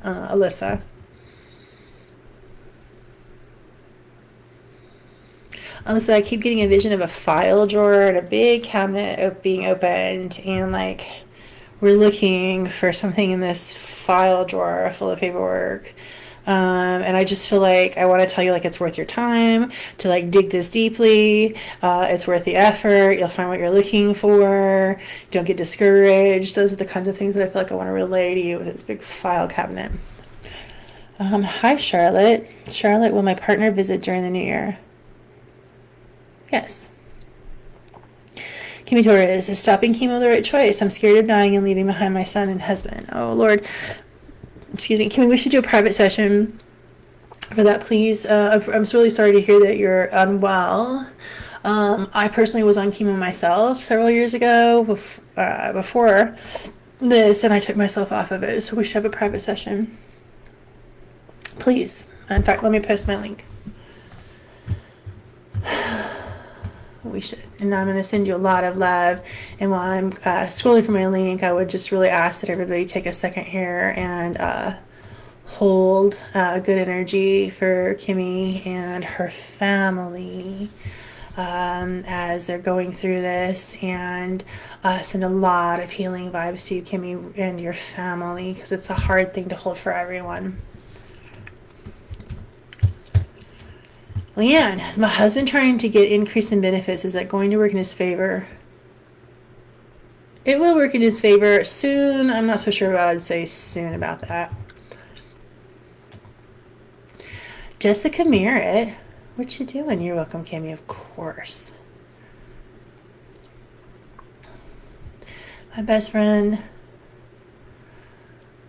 Alyssa. Alyssa, I keep getting a vision of a file drawer and a big cabinet being opened, and like we're looking for something in this file drawer full of paperwork. And I just feel like I want to tell you, like, it's worth your time to like dig this deeply. It's worth the effort. You'll find what you're looking for. Don't get discouraged. Those are the kinds of things that I feel like I want to relay to you with this big file cabinet. Hi, Charlotte. Charlotte, will my partner visit during the new year? Yes. Kimmy Torres, is stopping chemo the right choice? I'm scared of dying and leaving behind my son and husband. Oh, Lord. Excuse me, Kimmy, we should do a private session for that, please. I'm really sorry to hear that you're unwell. I personally was on chemo myself several years ago before this, and I took myself off of it, so we should have a private session. Please. In fact, let me post my link. We should. And I'm going to send you a lot of love. And while I'm scrolling for my link, I would just really ask that everybody take a second here and hold good energy for Kimmy and her family as they're going through this, and send a lot of healing vibes to you, Kimmy, and your family, because it's a hard thing to hold for everyone. Leanne, is my husband trying to get increase in benefits? Is that going to work in his favor? It will work in his favor soon. I'm not so sure about, I'd say soon about that. Jessica Merritt, what you doing? You're welcome, Kimmy, of course. My best friend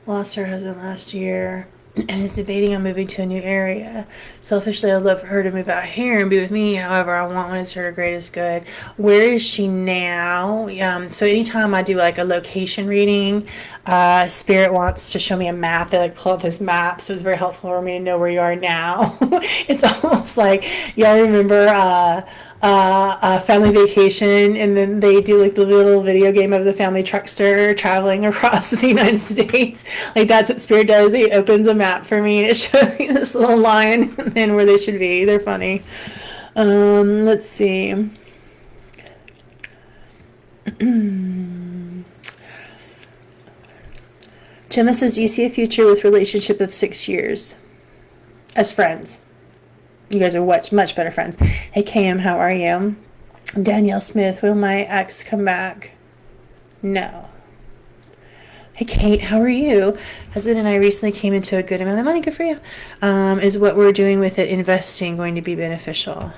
lost her husband last year and is debating on moving to a new area. Selfishly, I'd love for her to move out here and be with me. However, I want what is her greatest good. Where is she now? So anytime I do like a location reading, Spirit wants to show me a map. They like pull up this map, so it's very helpful for me to know where you are now. It's almost like, y'all remember Family Vacation, and then they do like the little video game of the family truckster traveling across the United States. Like, that's what Spirit does. He opens a map for me, and it shows me this little line and where they should be. They're funny. Let's see. Gemma says, do you see a future with relationship of 6 years as friends? You guys are much better friends. Hey, KM, how are you? Danielle Smith, will my ex come back? No. Hey Kate, how are you? Husband and I recently came into a good amount of money. Good for you. Is what we're doing with it, investing, going to be beneficial?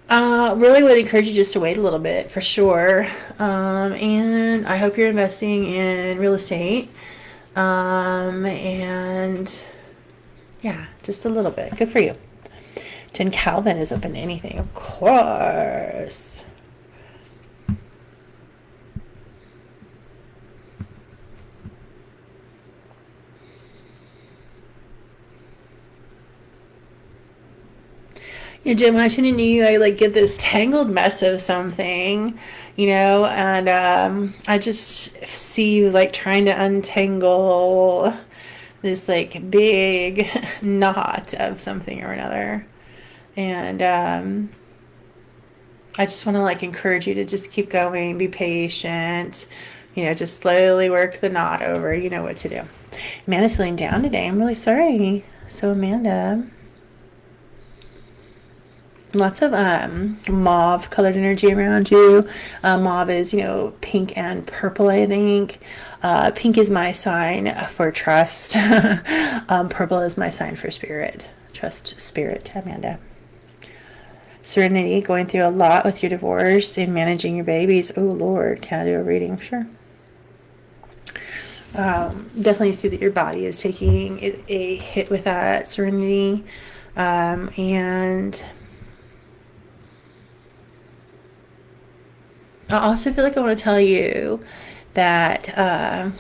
Really would encourage you just to wait a little bit for sure. And I hope you're investing in real estate. And yeah, just a little bit. Good for you. Jen Calvin is open to anything, of course. Yeah, Jim, when I tune into you, I like get this tangled mess of something, and I just see you like trying to untangle this like big knot of something or another. And I just want to like encourage you to just keep going, be patient, just slowly work the knot over. You know what to do. Amanda's feeling down today. I'm really sorry. So, Amanda, lots of mauve colored energy around you. Mauve is, pink and purple, I think. Pink is my sign for trust. Purple is my sign for spirit. Trust spirit, Amanda. Serenity, going through a lot with your divorce and managing your babies. Oh, Lord, can I do a reading? Sure. Definitely see that your body is taking a hit with that serenity. And I also feel like I want to tell you that I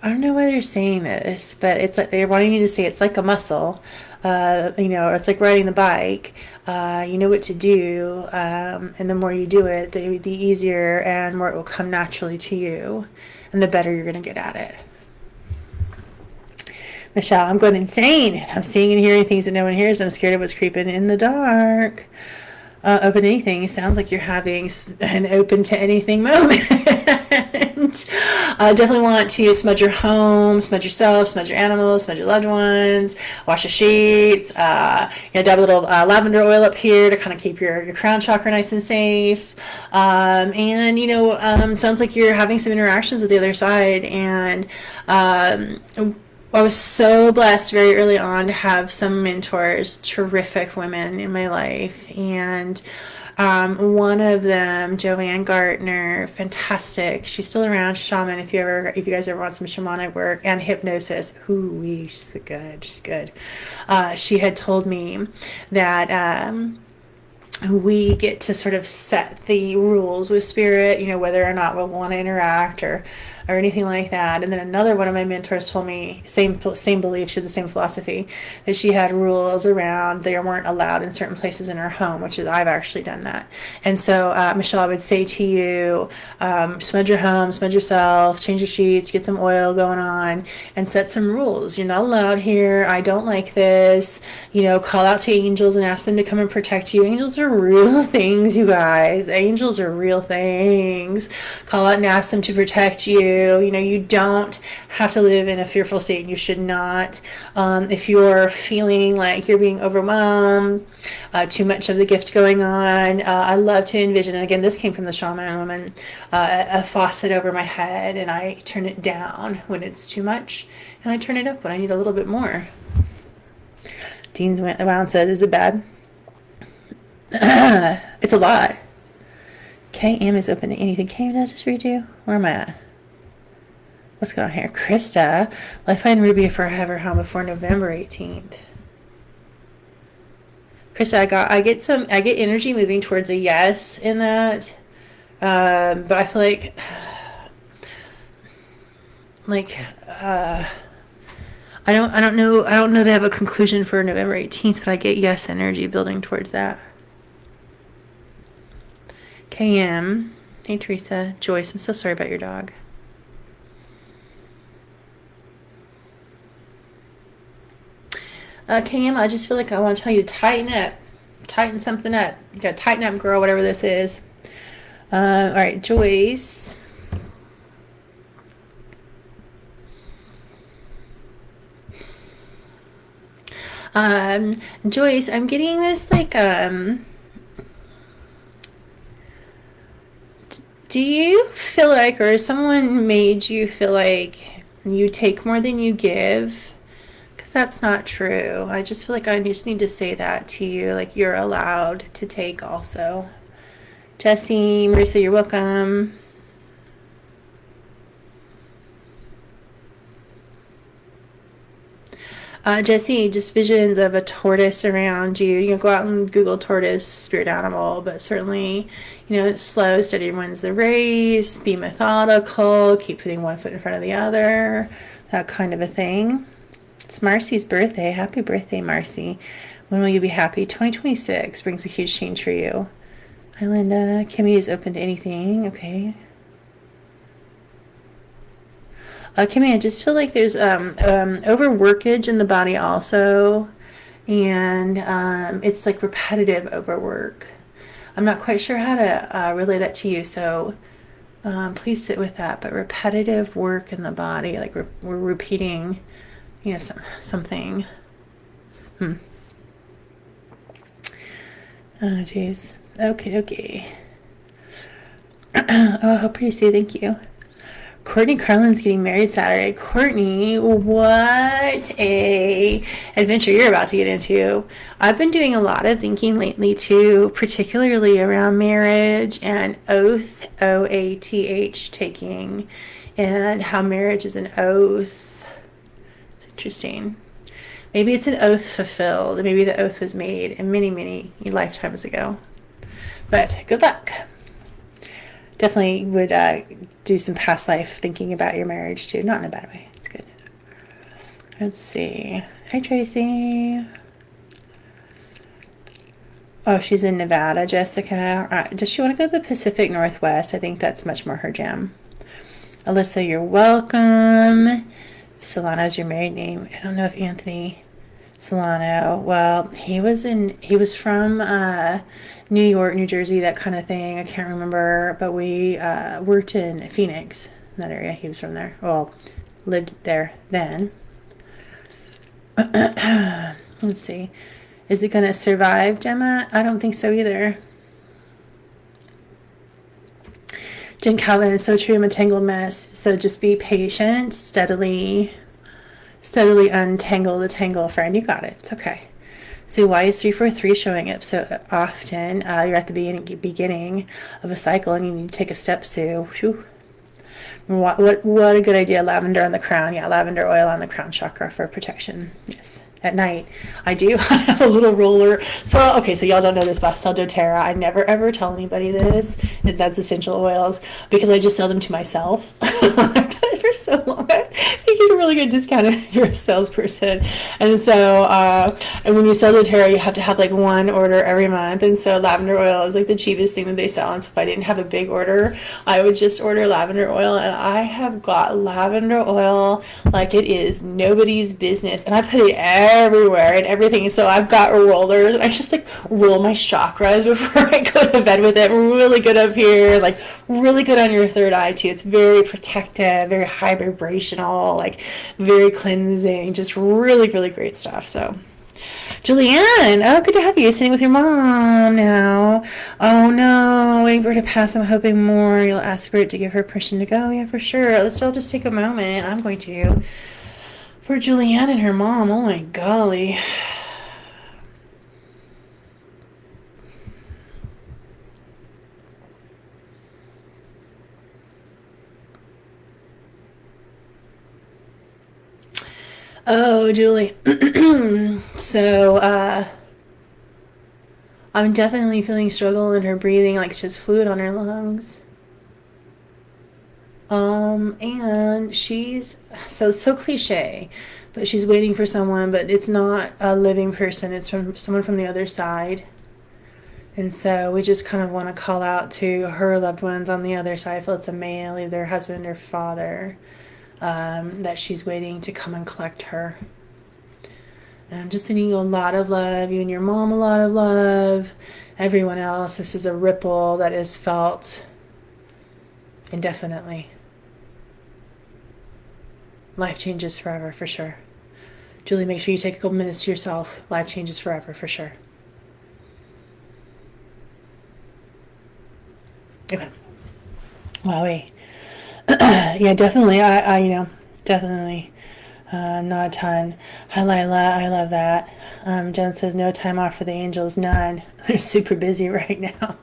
don't know why they're saying this, but it's like they're wanting you to say it's like a muscle, or it's like riding the bike. You know what to do, and the more you do it, the easier and more it will come naturally to you, and the better you're going to get at it. Michelle, I'm going insane. I'm seeing and hearing things that no one hears, and I'm scared of what's creeping in the dark. Open anything. It sounds like you're having an open to anything moment. Definitely want to smudge your home, smudge yourself, smudge your animals, smudge your loved ones, wash the sheets, dab a little lavender oil up here to kind of keep your crown chakra nice and safe. It sounds like you're having some interactions with the other side, and I was so blessed very early on to have some mentors, terrific women in my life. And one of them, Joanne Gartner, fantastic. She's still around, shaman. If you guys ever want some shamanic work and hypnosis, she's good. She's good. She had told me that we get to sort of set the rules with spirit, whether or not we'll want to interact or anything like that. And then another one of my mentors told me, same belief, she had the same philosophy, that she had rules around they weren't allowed in certain places in her home, which is I've actually done that. And so, Michelle, I would say to you, smudge your home, smudge yourself, change your sheets, get some oil going on, and set some rules. You're not allowed here. I don't like this. Call out to angels and ask them to come and protect you. Angels are real things, you guys. Angels are real things. Call out and ask them to protect you. You don't have to live in a fearful state, and you should not. If you're feeling like you're being overwhelmed, too much of the gift going on, I love to envision, and again, this came from the shaman woman, a faucet over my head, and I turn it down when it's too much, and I turn it up when I need a little bit more. Dean's Wound said, is it bad? It's a lot. KM is open to anything. KM, did I just read you? Where am I at? What's going on here? Krista, will I find Ruby forever home before November 18th? Krista, I get energy moving towards a yes in that. But I feel I don't know that I have a conclusion for November 18th, but I get yes energy building towards that. KM, hey Teresa, Joyce, I'm so sorry about your dog. KM, I just feel like I want to tell you to tighten something up. You gotta tighten up, girl, whatever this is. All right, Joyce. Joyce, I'm getting this Do you feel like, or someone made you feel like you take more than you give? Because that's not true. I just feel like I just need to say that to you. Like, you're allowed to take also. Jesse, Marissa, you're welcome. Jesse, just visions of a tortoise around you. You know, go out and Google tortoise spirit animal, but certainly, slow, steady wins the race, be methodical, keep putting one foot in front of the other, that kind of a thing. It's Marcy's birthday. Happy birthday, Marcy. When will you be happy? 2026 brings a huge change for you. Hi, Linda. Kimmy is open to anything. Okay. Kimmy, I just feel like there's overworkage in the body also, and it's like repetitive overwork. I'm not quite sure how to relay that to you, so please sit with that. But repetitive work in the body, like we're repeating, something. Oh, jeez. Okay. Oh, pretty soon. Thank you. Courtney Carlin's getting married Saturday. Courtney, what a adventure you're about to get into. I've been doing a lot of thinking lately too, particularly around marriage and oath, O-A-T-H, taking, and how marriage is an oath. It's interesting. Maybe it's an oath fulfilled. Maybe the oath was made many, many lifetimes ago. But good luck. Definitely would do some past life thinking about your marriage too. Not in a bad way. It's good. Let's see. Hi, Tracy. Oh, she's in Nevada, Jessica. Does she want to go to the Pacific Northwest? I think that's much more her jam. Alyssa, you're welcome. Solano's your married name. I don't know if Anthony Solano. Well, he was from New York, New Jersey, that kind of thing. I can't remember, but we worked in Phoenix, in that area. He was from there. Well, lived there then. Let's see. Is it going to survive, Gemma? I don't think so either. Jen Calvin is so true. I'm a tangled mess. So just be patient, steadily untangle the tangle, friend. You got it. It's okay. So why is 343 showing up so often? You're at the beginning of a cycle and you need to take a step, Sue. Whew. What a good idea. Lavender on the crown. Yeah, lavender oil on the crown chakra for protection. Yes. At night, I do. I have a little roller. So y'all don't know this about sell doTERRA. I never ever tell anybody this. That's essential oils because I just sell them to myself. I've done it for so long. You get a really good discount if you're a salesperson. And so, and when you sell doTERRA, you have to have like one order every month. And so lavender oil is like the cheapest thing that they sell. And so if I didn't have a big order, I would just order lavender oil. And I have got lavender oil like it is nobody's business. And I put it everywhere and everything. So I've got rollers and I just like roll my chakras before I go to bed with it. Really good up here, like really good on your third eye too. It's very protective, very high vibrational, like very cleansing, just really, really great stuff. So Julianne, oh, good to have you sitting with your mom now. Oh no, waiting for her to pass. I'm hoping more. You'll ask Spirit to give her permission to go. Yeah, for sure. Let's all just take a moment. I'm going to. For Julianne and her mom, oh my golly. Oh, Julie. So, I'm definitely feeling struggle in her breathing, like she has fluid on her lungs. And she's so cliche, but she's waiting for someone, but it's not a living person. It's from someone from the other side. And so we just kind of want to call out to her loved ones on the other side. If it's a male, either husband or father, that she's waiting to come and collect her. And I'm just sending you a lot of love, you and your mom a lot of love, everyone else. This is a ripple that is felt indefinitely. Life changes forever, for sure. Julie, make sure you take a couple minutes to yourself. Life changes forever, for sure. Okay. Wowie. Yeah, definitely. Definitely. Not a ton. Hi, Lila. I love that. Jen says, no time off for the angels. None. They're super busy right now.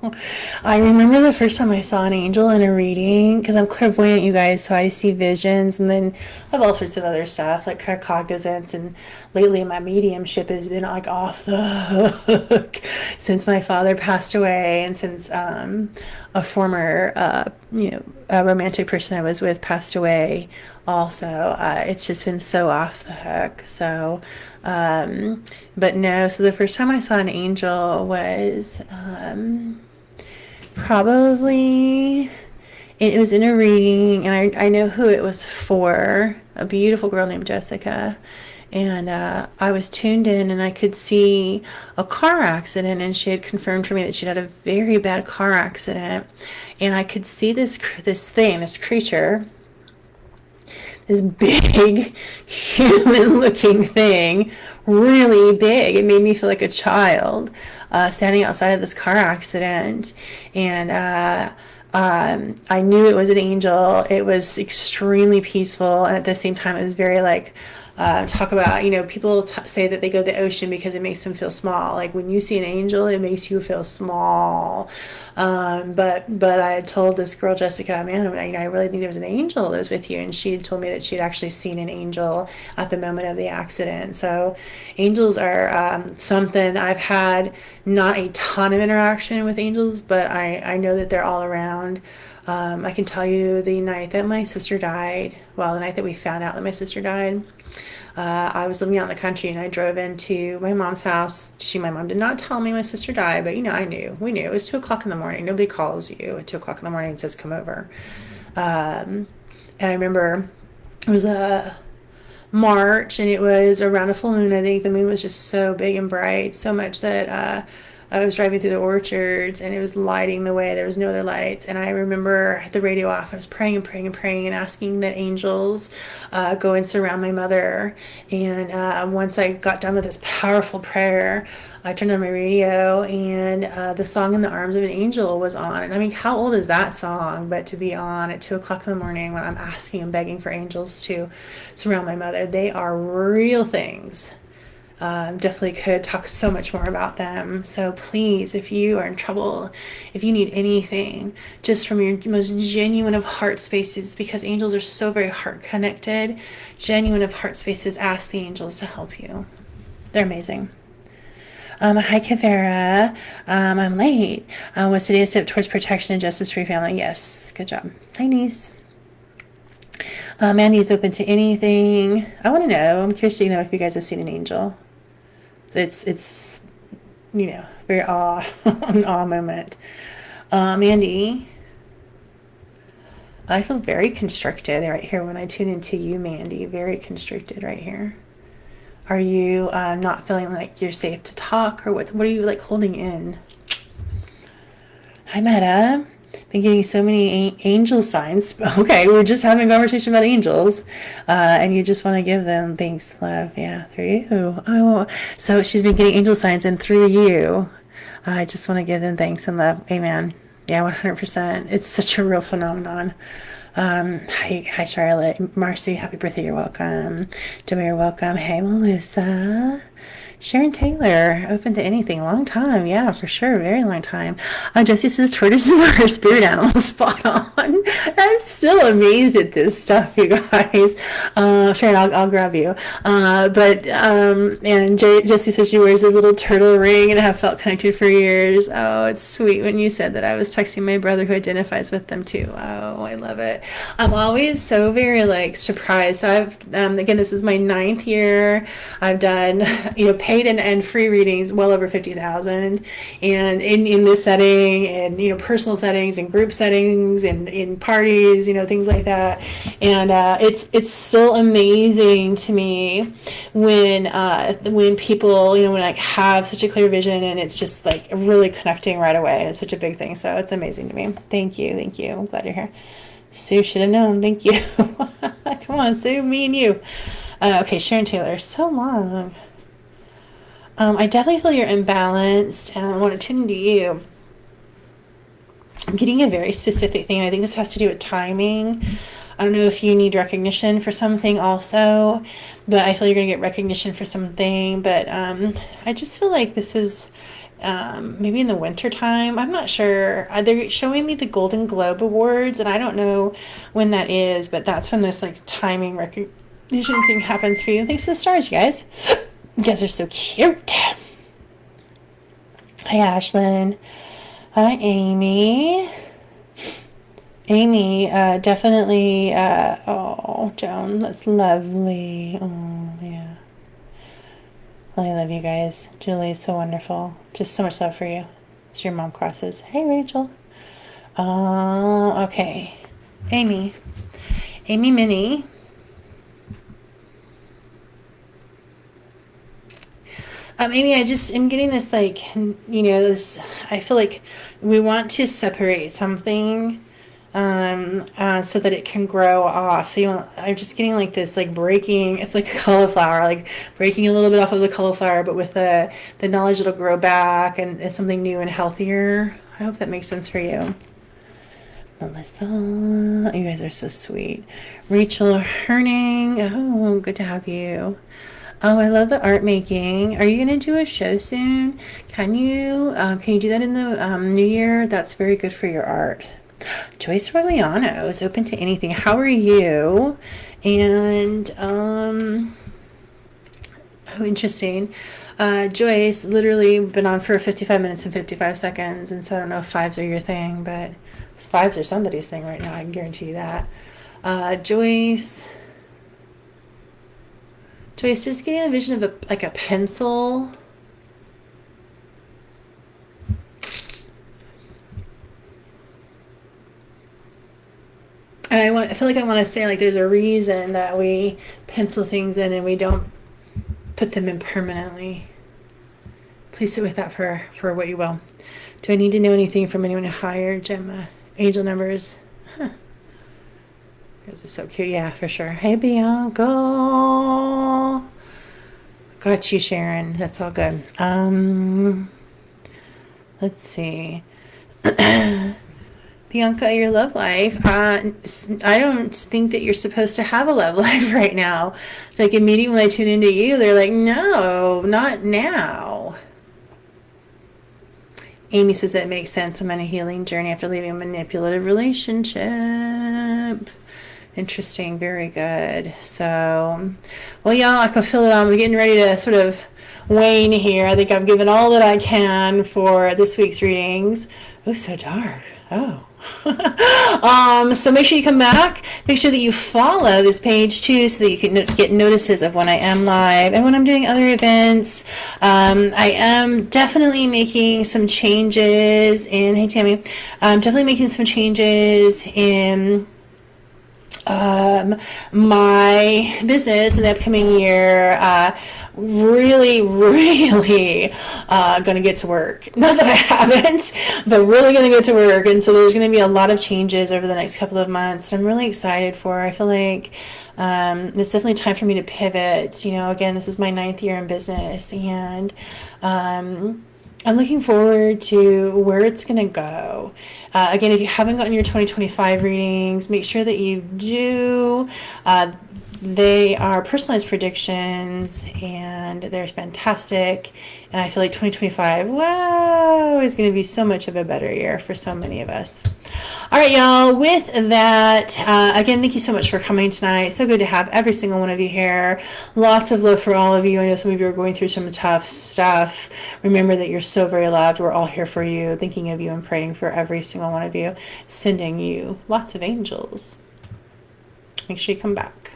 I remember the first time I saw an angel in a reading, because I'm clairvoyant, you guys, so I see visions, and then I have all sorts of other stuff, like cognizance, and lately my mediumship has been like off the hook since my father passed away, and since a former, a romantic person I was with passed away also. It's just been so off the hook. So, but no, so the first time I saw an angel was probably, it was in a reading, and I know who it was for, a beautiful girl named Jessica. And I was tuned in, and I could see a car accident, and she had confirmed for me that she'd had a very bad car accident. And I could see this creature, this big human-looking thing, really big. It made me feel like a child standing outside of this car accident. And I knew it was an angel. It was extremely peaceful, and at the same time, it was very like, talk about, people say that they go to the ocean because it makes them feel small. Like when you see an angel, it makes you feel small. But I had told this girl, Jessica, man, I really think there was an angel that was with you. And she had told me that she had actually seen an angel at the moment of the accident. So angels are something. I've had not a ton of interaction with angels, but I know that they're all around. I can tell you the night that my sister died, the night that we found out that my sister died, I was living out in the country, and I drove into my mom's house. My mom did not tell me my sister died, but I knew. We knew. It was 2 o'clock in the morning. Nobody calls you at 2 o'clock in the morning and says, come over. And I remember it was March, and it was around a full moon. I think the moon was just so big and bright, so much that I was driving through the orchards, and it was lighting the way. There was no other lights. And I remember the radio off. I was praying and praying and praying and asking that angels go and surround my mother. And once I got done with this powerful prayer, I turned on my radio, and the song In the Arms of an Angel was on. And I mean, how old is that song? But to be on at 2 o'clock in the morning when I'm asking and begging for angels to surround my mother, they are real things. Definitely could talk so much more about them. So please, if you are in trouble, if you need anything, just from your most genuine of heart spaces, because angels are so very heart connected, genuine of heart spaces, ask the angels to help you. They're amazing. Hi, Kavera. I'm late. What's today's step towards protection and justice for your family? Yes, good job. Hi, niece. Mandy is open to anything. I want to know. I'm curious to know if you guys have seen an angel. It's very an awe moment. Mandy, I feel very constricted right here when I tune into you, Mandy. Very constricted right here. Are you not feeling like you're safe to talk, or what are you like holding in? Hi, Meta. Been getting so many angel signs. Okay, we're just having a conversation about angels, and you just want to give them thanks, love. Yeah, through you. Oh, so she's been getting angel signs, and through you, I just want to give them thanks and love. Amen. Yeah, 100%. It's such a real phenomenon. Hi, Charlotte. Marcy, happy birthday. You're welcome. Jamir, welcome. Hey, Melissa. Sharon Taylor, open to anything. Long time. Yeah, for sure. Very long time. Jessie says tortoises are her spirit animal. Spot on. I'm still amazed at this stuff, you guys. Sharon, I'll grab you. And Jessie says she wears a little turtle ring and have felt connected for years. Oh, it's sweet when you said that. I was texting my brother who identifies with them too. Oh, I love it. I'm always so very surprised. So I've, again, this is my 9th year. I've done, paid and free readings well over 50,000, and in this setting, and personal settings and group settings and in parties, things like that. And it's still amazing to me when people when I have such a clear vision, and it's just like really connecting right away. It's such a big thing, so it's amazing to me. Thank you. I'm glad you're here. Sue should have known. Thank you. Come on, Sue, me and you. Okay, Sharon Taylor, so long. I definitely feel you're imbalanced, and I want to tune into you. I'm getting a very specific thing. I think this has to do with timing. I don't know if you need recognition for something also, but I feel you're going to get recognition for something. But I just feel like this is maybe in the winter time. I'm not sure. They're showing me the Golden Globe Awards, and I don't know when that is, but that's when this like timing recognition thing happens for you. Thanks for the stars, you guys. You guys are so cute. Hi, Ashlyn. Hi, Amy. Amy, definitely, oh, Joan, that's lovely. Oh, yeah. I love you guys. Julie is so wonderful. Just so much love for you. As your mom crosses. Hey, Rachel. Okay. Amy. Amy Minnie. Amy, I just am getting this, like, this, I feel like we want to separate something so that it can grow off. So I'm just getting like this, like breaking, it's like a cauliflower, like breaking a little bit off of the cauliflower, but with the knowledge it'll grow back and it's something new and healthier. I hope that makes sense for you. Melissa, you guys are so sweet. Rachel Herning, oh, good to have you. Oh, I love the art making. Are you going to do a show soon? Can you do that in the new year? That's very good for your art. Joyce Rogliano is open to anything. How are you? And, oh, interesting. Joyce, literally been on for 55 minutes and 55 seconds. And so I don't know if fives are your thing, but fives are somebody's thing right now. I can guarantee you that. Joyce, just getting a vision of a pencil. And I feel like I want to say, like, there's a reason that we pencil things in and we don't put them in permanently. Please sit with that for what you will. Do I need to know anything from anyone higher, Gemma? Angel numbers. Huh. This is so cute. Yeah, for sure. Hey, Bianca. Got you, Sharon. That's all good. Let's see. Bianca, your love life. I don't think that you're supposed to have a love life right now. It's like immediately when I tune into you, they're like, no, not now. Amy says that makes sense. I'm on a healing journey after leaving a manipulative relationship. Interesting. Very good. So, well, y'all, I can feel it. I'm getting ready to sort of wane here. I think I've given all that I can for this week's readings. Oh, so dark. Oh. So make sure you come back. Make sure that you follow this page too, so that you can get notices of when I am live and when I'm doing other events. I am definitely making some changes in, hey Tammy, I'm definitely making some changes in my business in the upcoming year. Really gonna get to work. Not that I haven't, but really gonna get to work. And so there's gonna be a lot of changes over the next couple of months that I'm really excited for. I feel like it's definitely time for me to pivot. Again, this is my 9th year in business, and I'm looking forward to where it's going to go. Again, if you haven't gotten your 2025 readings, make sure that you do. They are personalized predictions, and they're fantastic. And I feel like 2025, wow, is going to be so much of a better year for so many of us. All right, y'all. With that, again, thank you so much for coming tonight. So good to have every single one of you here. Lots of love for all of you. I know some of you are going through some tough stuff. Remember that you're so very loved. We're all here for you, thinking of you and praying for every single one of you, sending you lots of angels. Make sure you come back.